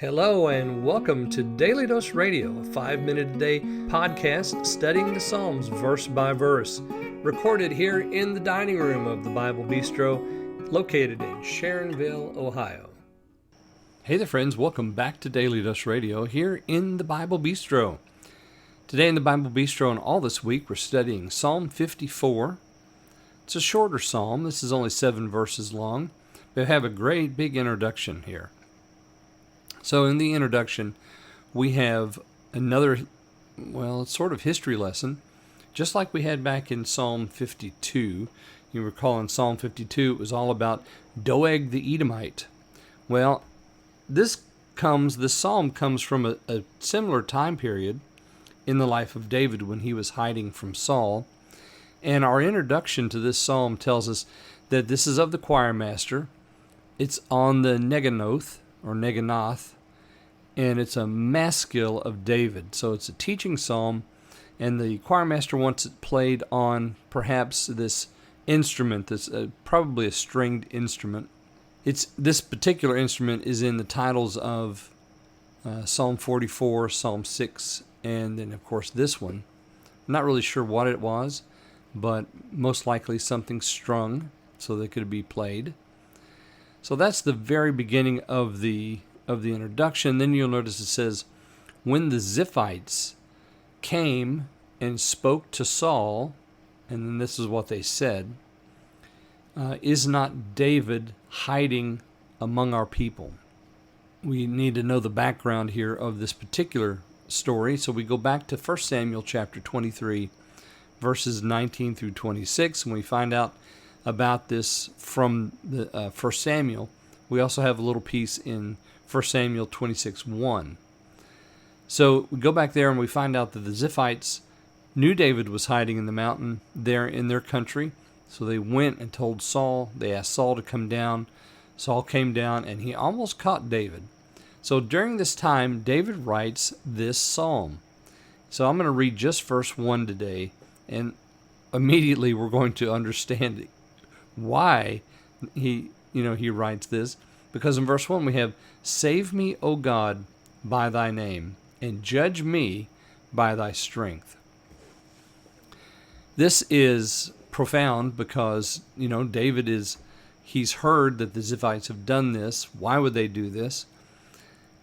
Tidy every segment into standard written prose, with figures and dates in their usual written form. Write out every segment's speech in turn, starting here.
Hello and welcome to Daily Dose Radio, a 5-minute-a-day podcast studying the Psalms verse by verse, recorded here in the dining room of the Bible Bistro, located in Sharonville, Ohio. Hey there friends, welcome back to Daily Dose Radio here in the Bible Bistro. Today in the Bible Bistro and all this week we're studying Psalm 54. It's a shorter psalm, this is only 7 verses long, but we have a great big introduction here. So in the introduction, we have another, it's sort of history lesson, just like we had back in Psalm 52. You recall in Psalm 52, it was all about Doeg the Edomite. Well, this psalm comes from a similar time period in the life of David when he was hiding from Saul. And our introduction to this psalm tells us that this is of the choir master. It's on the Neganoth, or Neganoth, and it's a maskil of David. So it's a teaching psalm, and the choir master wants it played on perhaps this instrument that's probably a stringed instrument. This particular instrument is in the titles of Psalm 44, Psalm 6, and then of course this one. I'm not really sure what it was, but most likely something strung so that it could be played. So that's the very beginning of the introduction. Then you'll notice it says, when the Ziphites came and spoke to Saul, and then this is what they said, is not David hiding among our people? We need to know the background here of this particular story. So we go back to 1 Samuel chapter 23, verses 19 through 26, and we find out about this from the 1 Samuel. We also have a little piece in 1 Samuel 26:1. So we go back there and we find out that the Ziphites knew David was hiding in the mountain there in their country. So they went and told Saul. They asked Saul to come down. Saul came down and he almost caught David. So during this time, David writes this psalm. So I'm going to read just verse 1 today, and immediately we're going to understand why he writes this. Because in verse 1 we have, "Save me, O God, by thy name, and judge me by thy strength." This is profound because, David he's heard that the Ziphites have done this. Why would they do this?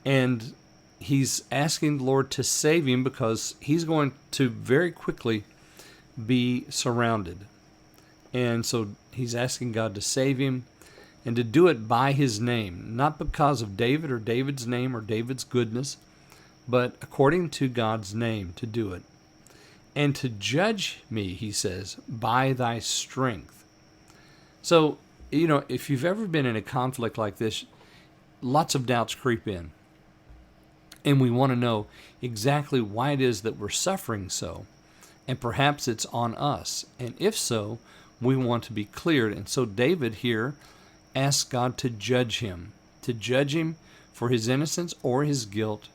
And he's asking the Lord to save him because he's going to very quickly be surrounded. And so he's asking God to save him and to do it by his name, not because of David or David's name or David's goodness, but according to God's name to do it. And to judge me, he says, by thy strength. So, if you've ever been in a conflict like this, lots of doubts creep in. And we want to know exactly why it is that we're suffering so. And perhaps it's on us. And if so, we want to be cleared. And so David here asks God to judge him for his innocence or his guilt,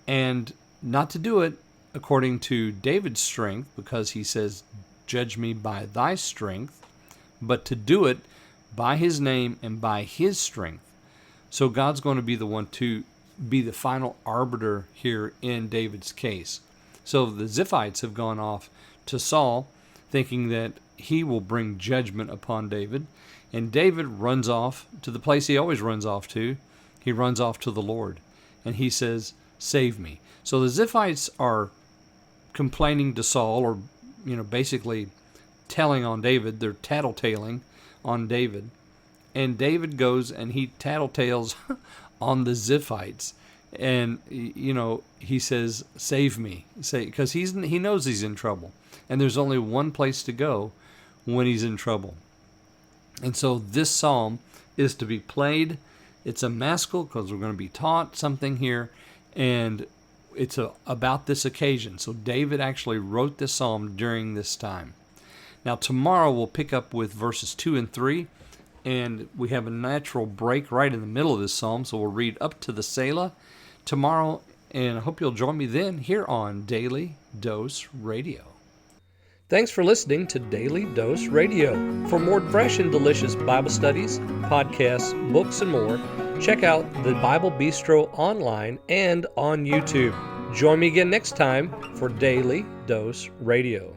and not to do it according to David's strength, because he says, judge me by thy strength, but to do it by his name and by his strength. So God's going to be the one to be the final arbiter here in David's case. So the Ziphites have gone off to Saul, thinking that he will bring judgment upon David. And David runs off to the place he always runs off to. He runs off to the Lord. And he says, save me. So the Ziphites are complaining to Saul, or, basically telling on David. They're tattletaling on David. And David goes and he tattletales on the Ziphites. And, he says, save me. Because he knows he's in trouble. And there's only one place to go when he's in trouble. And so this psalm is to be played. It's a maskil because we're going to be taught something here. And it's about this occasion. So David actually wrote this psalm during this time. Now tomorrow we'll pick up with verses 2 and 3. And we have a natural break right in the middle of this psalm. So we'll read up to the Selah tomorrow. And I hope you'll join me then here on Daily Dose Radio. Thanks for listening to Daily Dose Radio. For more fresh and delicious Bible studies, podcasts, books, and more, Check out the Bible Bistro online and on YouTube. Join me again next time for Daily Dose Radio.